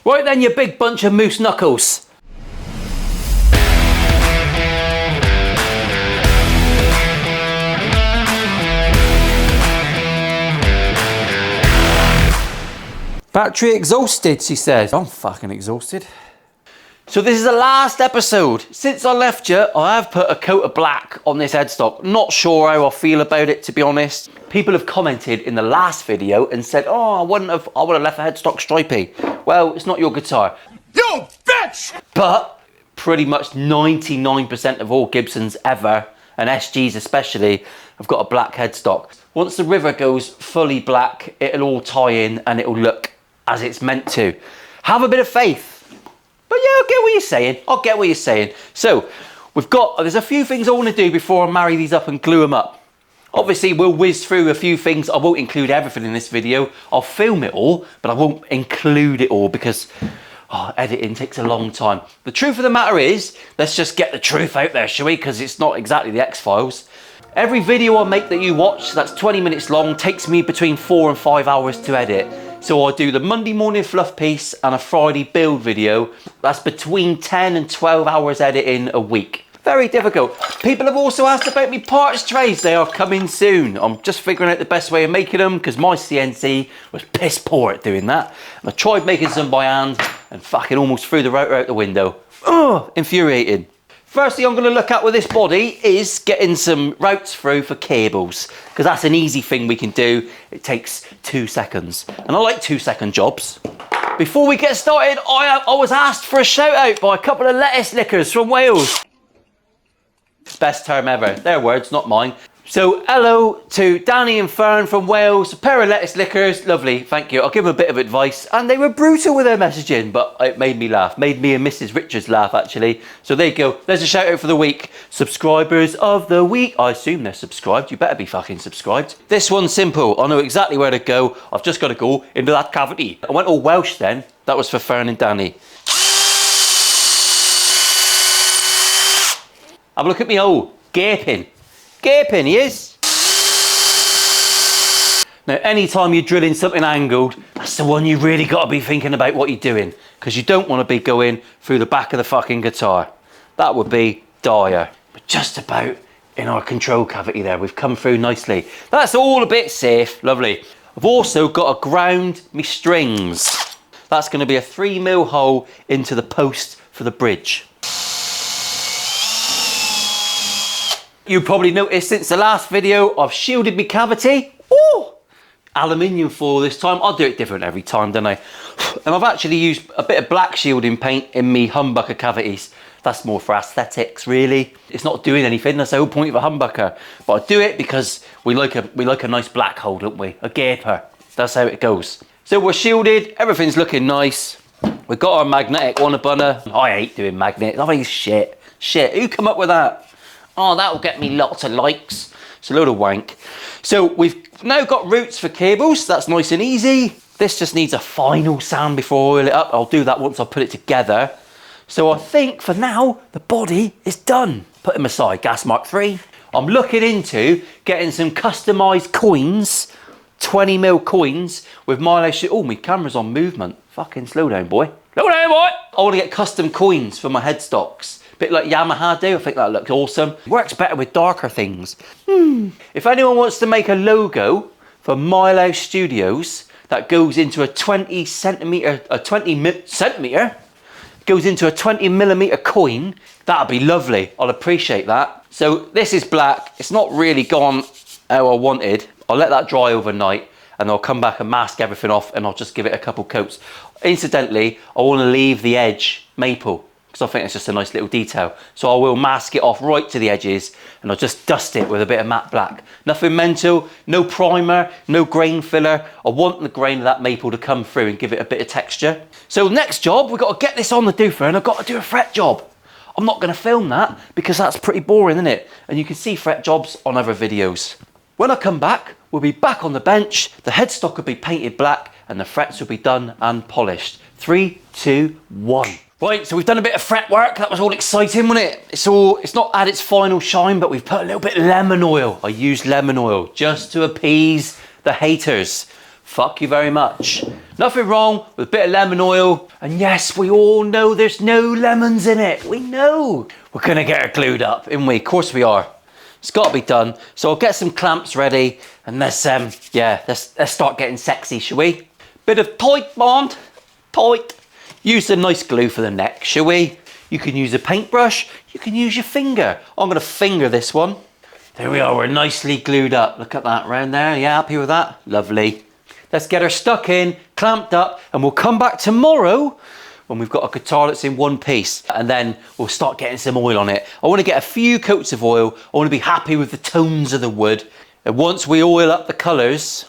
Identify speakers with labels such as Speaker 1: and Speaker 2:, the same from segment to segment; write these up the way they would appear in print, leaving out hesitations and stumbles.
Speaker 1: Right then, you big bunch of moose knuckles. Battery exhausted, she says. I'm fucking exhausted. So this is the last episode. Since I left you, I have put a coat of black on this headstock. Not sure how I feel about it, to be honest. People have commented in the last video and said, oh, I would have left the headstock stripy. Well, it's not your guitar. You bitch! But pretty much 99% of all Gibsons ever, and SGs especially, have got a black headstock. Once the river goes fully black, it'll all tie in and it'll look as it's meant to. Have a bit of faith. But yeah, I'll get what you're saying. I'll get what you're saying. So, there's a few things I want to do before I marry these up and glue them up. Obviously, we'll whiz through a few things. I won't include everything in this video. I'll film it all, but I won't include it all because editing takes a long time. The truth of the matter is, let's just get the truth out there, shall we? Because it's not exactly the X-Files. Every video I make that you watch, that's 20 minutes long, takes me between 4 and 5 hours to edit. So I do the Monday morning fluff piece and a Friday build video. That's between 10 and 12 hours editing a week. Very difficult. People have also asked about me parts trays. They are coming soon. I'm just figuring out the best way of making them because my CNC was piss poor at doing that. And I tried making some by hand and fucking almost threw the router out the window. Oh, infuriating. First thing I'm going to look at with this body is getting some routes through for cables, because that's an easy thing we can do. It takes 2 seconds, and I like 2-second jobs. Before we get started, I was asked for a shout out by a couple of lettuce lickers from Wales. Best term ever. Their words, not mine. So hello to Danny and Fern from Wales, a pair of lettuce lickers, lovely, thank you. I'll give them a bit of advice, and they were brutal with their messaging, but it made me laugh, made me and Mrs. Richards laugh actually. So there you go, there's a shout out for the week. Subscribers of the week, I assume they're subscribed, you better be fucking subscribed. This one's simple, I know exactly where to go, I've just got to go into that cavity. I went all Welsh then, that was for Fern and Danny. Have a look at me, gaping. Gaping, he is. Now, anytime you're drilling something angled, that's the one you really got to be thinking about what you're doing, because you don't want to be going through the back of the fucking guitar. That would be dire. But just about in our control cavity there, we've come through nicely. That's all a bit safe, lovely. I've also got to ground me strings. That's going to be a 3mm hole into the post for the bridge. You probably noticed since the last video, I've shielded my cavity. Ooh, aluminium foil this time. I'll do it different every time, don't I? And I've actually used a bit of black shielding paint in me humbucker cavities. That's more for aesthetics, really. It's not doing anything. That's the whole point of a humbucker. But I do it because we like a nice black hole, don't we? A gaper. That's how it goes. So we're shielded. Everything's looking nice. We've got our magnetic one-a-bunner. I hate doing magnets. I think it's shit. Shit. Who come up with that? Oh, that'll get me lots of likes. It's a load of wank. So we've now got routes for cables. That's nice and easy. This just needs a final sand before I oil it up. I'll do that once I put it together. So I think for now, the body is done. Put him aside, gas mark 3. I'm looking into getting some customized coins, 20mm coins with Milo. Oh, my camera's on movement. Fucking slow down, boy. Slow down, boy. I want to get custom coins for my headstocks. Bit like Yamaha do, I think that looks awesome. Works better with darker things. If anyone wants to make a logo for Milo Studios that goes into a 20mm, goes into a 20mm coin, that'd be lovely. I'll appreciate that. So this is black. It's not really gone how I wanted. I'll let that dry overnight and I'll come back and mask everything off and I'll just give it a couple coats. Incidentally, I want to leave the edge maple, because I think it's just a nice little detail. So I will mask it off right to the edges and I'll just dust it with a bit of matte black. Nothing mental, no primer, no grain filler. I want the grain of that maple to come through and give it a bit of texture. So next job, we've got to get this on the doofer and I've got to do a fret job. I'm not going to film that because that's pretty boring, isn't it? And you can see fret jobs on other videos. When I come back, we'll be back on the bench, the headstock will be painted black and the frets will be done and polished. 3, 2, 1. Right, so we've done a bit of fret work. That was all exciting, wasn't it? It's not had its final shine, but we've put a little bit of lemon oil. I used lemon oil just to appease the haters. fuck you very much. Nothing wrong with a bit of lemon oil. And yes, we all know there's no lemons in it. We know. We're gonna get her glued up, ain't we? Of course we are. It's got to be done. So I'll get some clamps ready and let's start getting sexy, shall we? Bit of tight bond, tight. Use a nice glue for the neck, shall we? You can use a paintbrush, you can use your finger. I'm gonna finger this one. There we are, we're nicely glued up. Look at that round there, yeah, happy with that? Lovely. Let's get her stuck in, clamped up, and we'll come back tomorrow when we've got a guitar that's in one piece, and then we'll start getting some oil on it. I want to get a few coats of oil. I want to be happy with the tones of the wood. And once we oil up the colours,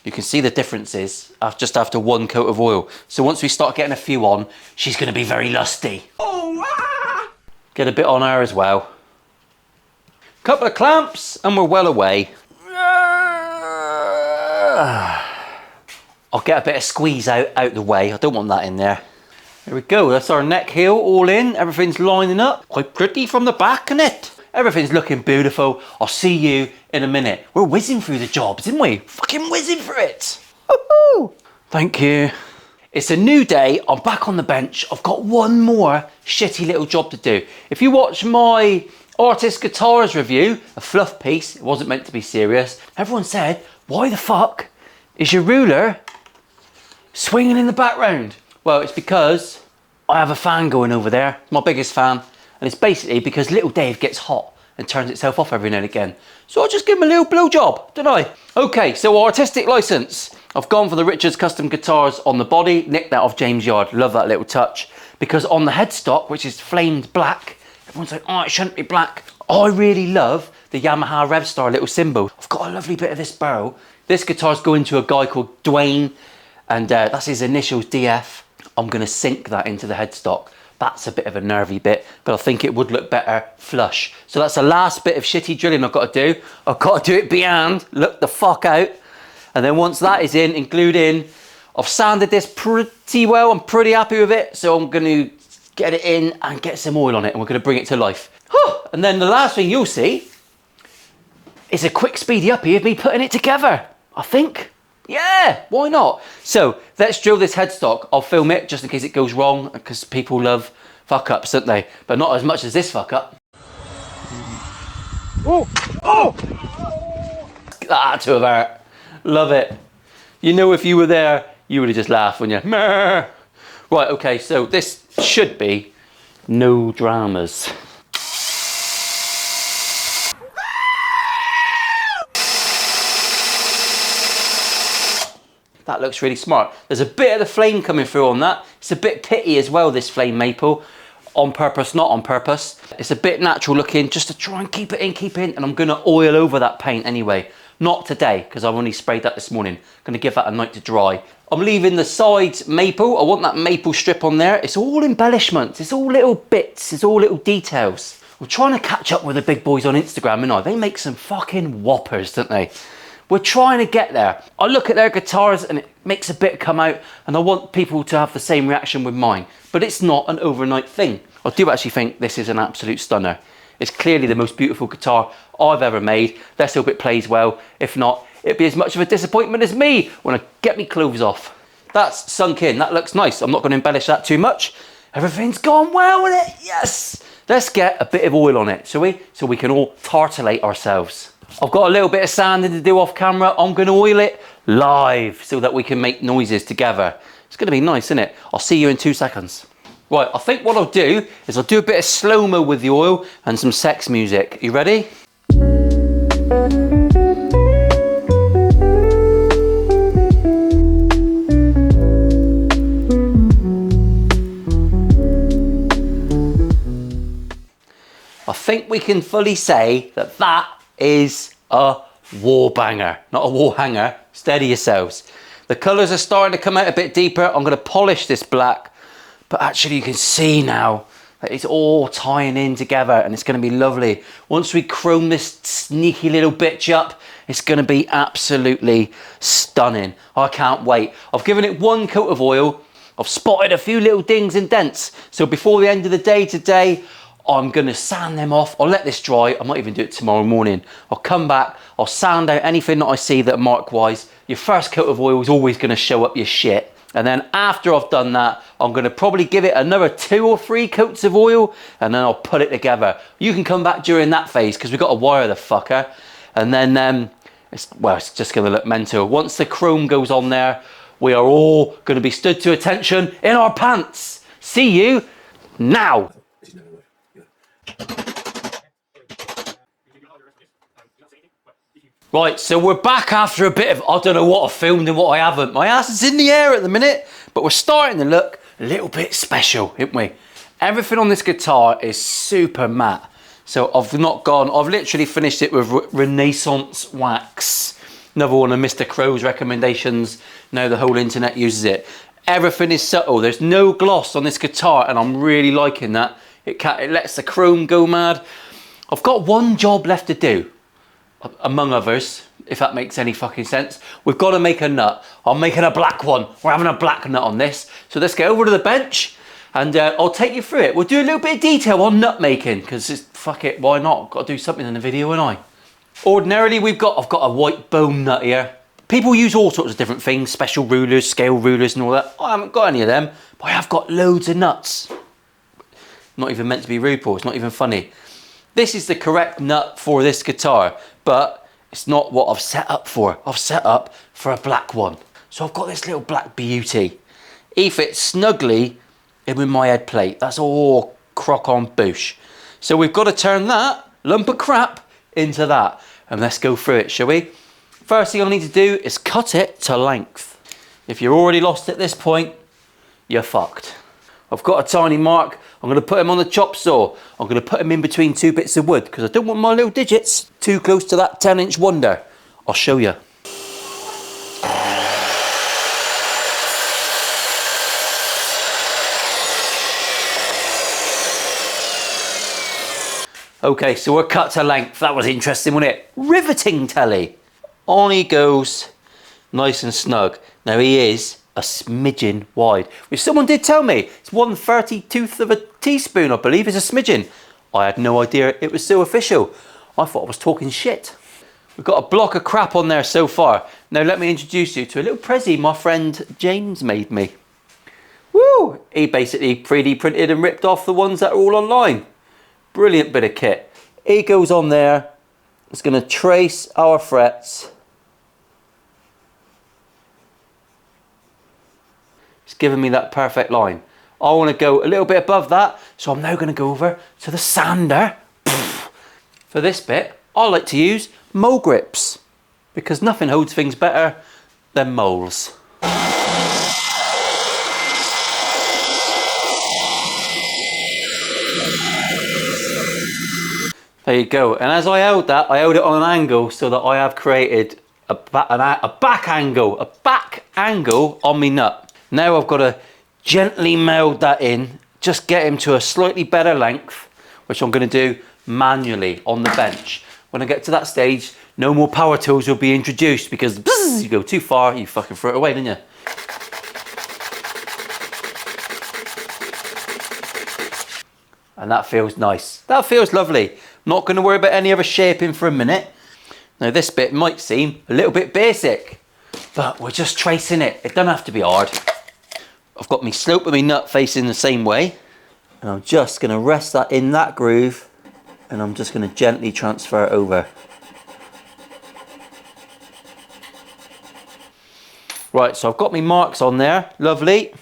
Speaker 1: you can see the differences just after one coat of oil. So once we start getting a few on, she's going to be very lusty. Oh, ah! Get a bit on her as well. Couple of clamps and we're well away. I'll get a bit of squeeze out the way. I don't want that in there. There we go, that's our neck heel all in. Everything's lining up. Quite pretty from the back, isn't it? Everything's looking beautiful. I'll see you in a minute. We're whizzing through the jobs, didn't we? Fucking whizzing through it. Woohoo! Thank you. It's a new day. I'm back on the bench. I've got one more shitty little job to do. If you watch my Artist Guitars review, a fluff piece, it wasn't meant to be serious. Everyone said, why the fuck is your ruler swinging in the background? Well, it's because I have a fan going over there, my biggest fan, and it's basically because little Dave gets hot and turns itself off every now and again. So I'll just give him a little blow job, don't I? Okay, so artistic license. I've gone for the Richards Custom Guitars on the body, nicked that off James Yard. Love that little touch. Because on the headstock, which is flamed black, everyone's like, oh, it shouldn't be black. I really love the Yamaha Revstar little symbol. I've got a lovely bit of this barrel. This guitar's going to a guy called Dwayne, and that's his initials, DF. I'm gonna sink that into the headstock. That's a bit of a nervy bit, but I think it would look better flush. So that's the last bit of shitty drilling I've got to do. I've got to do it beyond, look the fuck out. And then once that is in and glued in, I've sanded this pretty well. I'm pretty happy with it. So I'm gonna get it in and get some oil on it and we're gonna bring it to life. And then the last thing you'll see is a quick speedy uppy of me putting it together, I think. Yeah, why not? So let's drill this headstock. I'll film it just in case it goes wrong because people love fuck ups, don't they? But not as much as this fuck up. Oh, oh! That had to have hurt. Love it. You know, if you were there, you would have just laughed, wouldn't you? Right, okay, so this should be no dramas. That looks really smart. There's a bit of the flame coming through on that. It's a bit pitty as well, this flame maple. On purpose, not on purpose. It's a bit natural looking, just to try and keep it in, and I'm gonna oil over that paint anyway. Not today, because I've only sprayed that this morning. Gonna give that a night to dry. I'm leaving the sides maple. I want that maple strip on there. It's all embellishments. It's all little bits. It's all little details. We're trying to catch up with the big boys on Instagram, and they make some fucking whoppers, don't they? We're trying to get there. I look at their guitars and it makes a bit come out and I want people to have the same reaction with mine. But it's not an overnight thing. I do actually think this is an absolute stunner. It's clearly the most beautiful guitar I've ever made. Let's hope it plays well. If not, it'd be as much of a disappointment as me when I get me clothes off. That's sunk in, that looks nice. I'm not gonna embellish that too much. Everything's gone well with it, yes! Let's get a bit of oil on it, shall we? So we can all tartalate ourselves. I've got a little bit of sanding to do off camera. I'm going to oil it live so that we can make noises together. It's going to be nice, isn't it? I'll see you in 2 seconds. Right, I think what I'll do is I'll do a bit of slow-mo with the oil and some sex music. You ready? I think we can fully say that that is a wall banger, not a wall hanger. Steady yourselves. The colours are starting to come out a bit deeper. I'm going to polish this black, but actually you can see now that it's all tying in together and it's going to be lovely. Once we chrome this sneaky little bitch up, it's going to be absolutely stunning. I can't wait. I've given it one coat of oil. I've spotted a few little dings and dents. So before the end of the day today, I'm gonna sand them off. I'll let this dry. I might even do it tomorrow morning. I'll come back, I'll sand out anything that I see that mark-wise. Your first coat of oil is always gonna show up your shit. And then after I've done that, I'm gonna probably give it another 2 or 3 coats of oil, and then I'll put it together. You can come back during that phase because we've got to wire the fucker. And then, it's just gonna look mental. Once the chrome goes on there, we are all gonna be stood to attention in our pants. See you now. Right, so we're back after a bit of, I don't know what I filmed and what I haven't. My ass is in the air at the minute, but we're starting to look a little bit special, aren't we? Everything on this guitar is super matte. So I've literally finished it with Renaissance wax. Another one of Mr. Crow's recommendations. Now the whole internet uses it. Everything is subtle. There's no gloss on this guitar, and I'm really liking that. It lets the chrome go mad. I've got one job left to do, among others, if that makes any fucking sense. We've got to make a nut. I'm making a black one. We're having a black nut on this. So let's get over to the bench, and I'll take you through it. We'll do a little bit of detail on nut making, because fuck it, why not? I've got to do something in the video, ain't I? Ordinarily, I've got a white bone nut here. People use all sorts of different things, special rulers, scale rulers and all that. I haven't got any of them, but I have got loads of nuts. Not even meant to be rude, Paul. It's not even funny. This is the correct nut for this guitar, but it's not what I've set up for. I've set up for a black one. So I've got this little black beauty. He fits snugly in with my head plate. That's all crock on boosh. So we've got to turn that lump of crap into that. And let's go through it, shall we? First thing I need to do is cut it to length. If you're already lost at this point, you're fucked. I've got a tiny mark. I'm going to put him on the chop saw. I'm going to put him in between 2 bits of wood because I don't want my little digits too close to that 10-inch wonder. I'll show you. Okay, so we're cut to length. That was interesting, wasn't it? Riveting telly. On he goes, nice and snug. Now he is a smidgen wide, which someone did tell me. It's 1/32th of a teaspoon, I believe, is a smidgen. I had no idea it was so official. I thought I was talking shit. We've got a block of crap on there so far. Now let me introduce you to a little prezi my friend James made me. Woo! He basically 3D printed and ripped off the ones that are all online. Brilliant bit of kit. He goes on there. It's going to trace our frets. It's giving me that perfect line. I want to go a little bit above that, so I'm now going to go over to the sander. For this bit, I like to use mole grips because nothing holds things better than moles. There you go. And as I held that, I held it on an angle so that I have created a back angle on me nut. Now I've got to gently meld that in, just get him to a slightly better length, which I'm going to do manually on the bench. When I get to that stage, no more power tools will be introduced because bzz, you go too far, you fucking throw it away, don't you? And that feels nice. That feels lovely. Not going to worry about any other shaping for a minute. Now this bit might seem a little bit basic, but we're just tracing it. It doesn't have to be hard. I've got my slope of my nut facing the same way, and I'm just going to rest that in that groove, and I'm just going to gently transfer it over. Right, so I've got my marks on there. Lovely.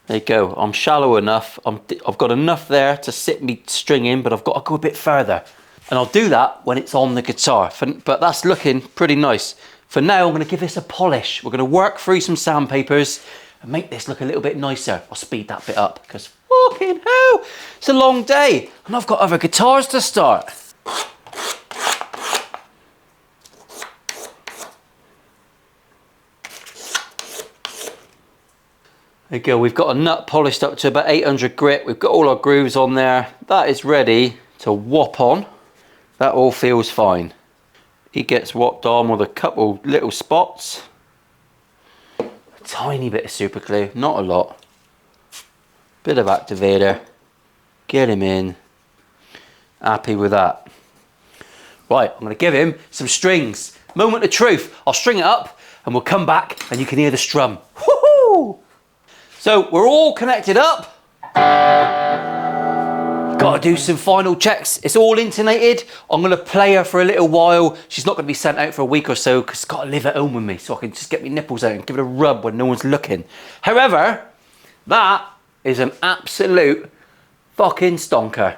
Speaker 1: There you go. I'm shallow enough. I've got enough there to sit me string in, but I've got to go a bit further. And I'll do that when it's on the guitar. But that's looking pretty nice. For now, I'm going to give this a polish. We're going to work through some sandpapers and make this look a little bit nicer. I'll speed that bit up because fucking hell, it's a long day and I've got other guitars to start. There you go, we've got a nut polished up to about 800 grit. We've got all our grooves on there. That is ready to whop on. That all feels fine. He gets whopped on with a couple little spots. A tiny bit of super glue, not a lot. Bit of activator. Get him in. Happy with that. Right, I'm going to give him some strings. Moment of truth. I'll string it up and we'll come back and you can hear the strum. Woohoo! So we're all connected up. Got to do some final checks. It's all intonated. I'm going to play her for a little while. She's not going to be sent out for a week or so because she's got to live at home with me so I can just get my nipples out and give it a rub when no one's looking. However, that is an absolute fucking stonker.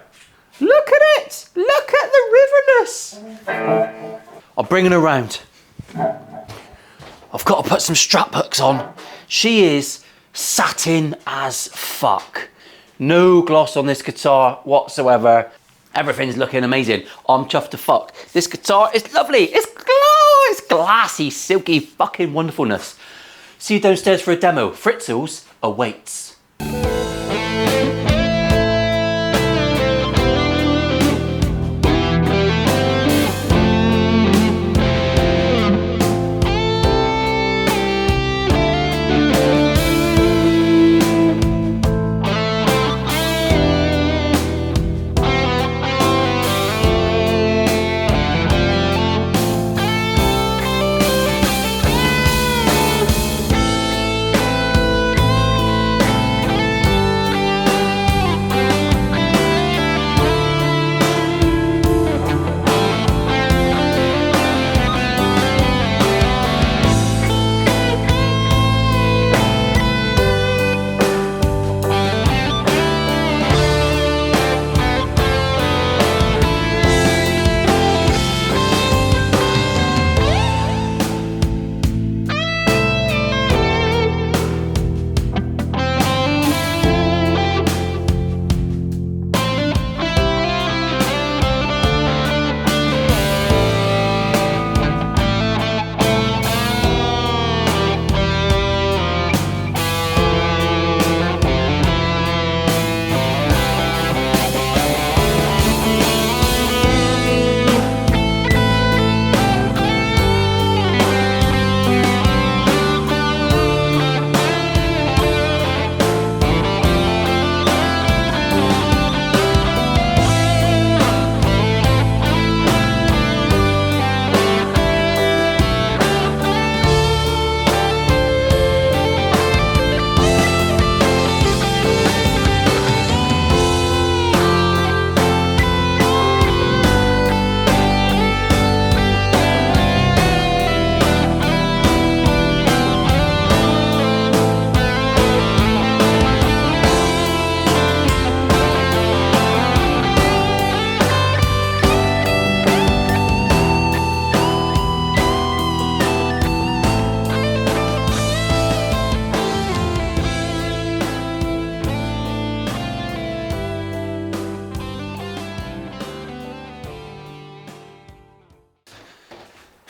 Speaker 1: Look at it! Look at the riverness! I'm bringing her round. I've got to put some strap hooks on. She is satin as fuck. No gloss on this guitar whatsoever. Everything's looking amazing. I'm chuffed to fuck. This guitar is lovely. It's glassy, silky fucking wonderfulness. See you downstairs for a demo. Fritzels awaits.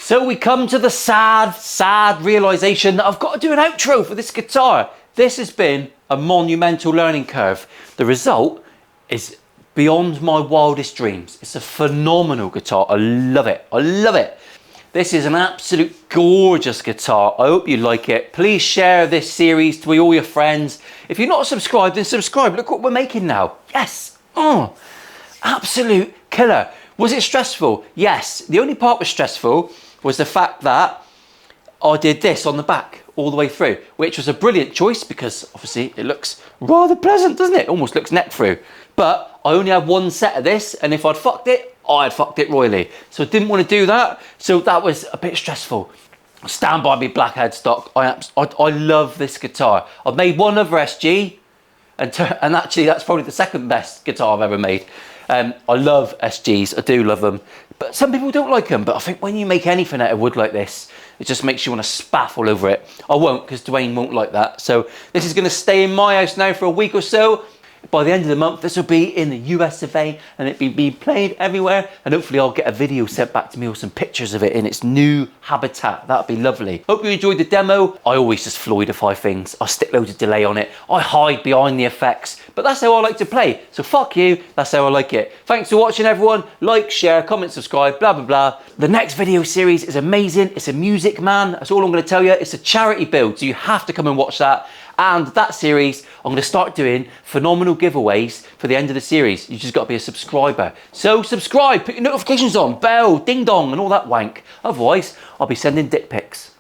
Speaker 1: So we come to the sad realization that I've got to do an outro for this guitar. This has been a monumental learning curve. The result is beyond my wildest dreams. It's a phenomenal guitar. I love it. I love it. This is an absolute gorgeous guitar. I hope you like it. Please share this series to all your friends. If you're not subscribed, then subscribe. Look what we're making now. Yes. Oh, absolute killer. Was it stressful? Yes. The only part was stressful was the fact that I did this on the back all the way through, which was a brilliant choice because obviously it looks rather pleasant, doesn't it? Almost looks neck through. But I only had one set of this, and if I'd fucked it, I'd fucked it royally. So I didn't want to do that. So that was a bit stressful. Stand by me, black headstock. I love this guitar. I've made one other SG, and actually that's probably the second best guitar I've ever made. I love SGs, I do love them. But some people don't like them, but I think when you make anything out of wood like this, it just makes you want to spaff all over it. I won't, because Dwayne won't like that. So this is going to stay in my house now for a week or so. By the end of the month, this will be in the US of A, and it'll be played everywhere, and hopefully I'll get a video sent back to me or some pictures of it in its new habitat. That'd be lovely. Hope you enjoyed the demo. I always just fluidify things. I stick loads of delay on it. I hide behind the effects, but that's how I like to play. So fuck you, that's how I like it. Thanks for watching, everyone. Like, share, comment, subscribe, blah, blah, blah. The next video series is amazing. It's a Music Man. That's all I'm going to tell you. It's a charity build, so you have to come and watch that. And that series, I'm going to start doing phenomenal giveaways for the end of the series. You just got to be a subscriber. So subscribe, put your notifications on, bell, ding dong, and all that wank. Otherwise, I'll be sending dick pics.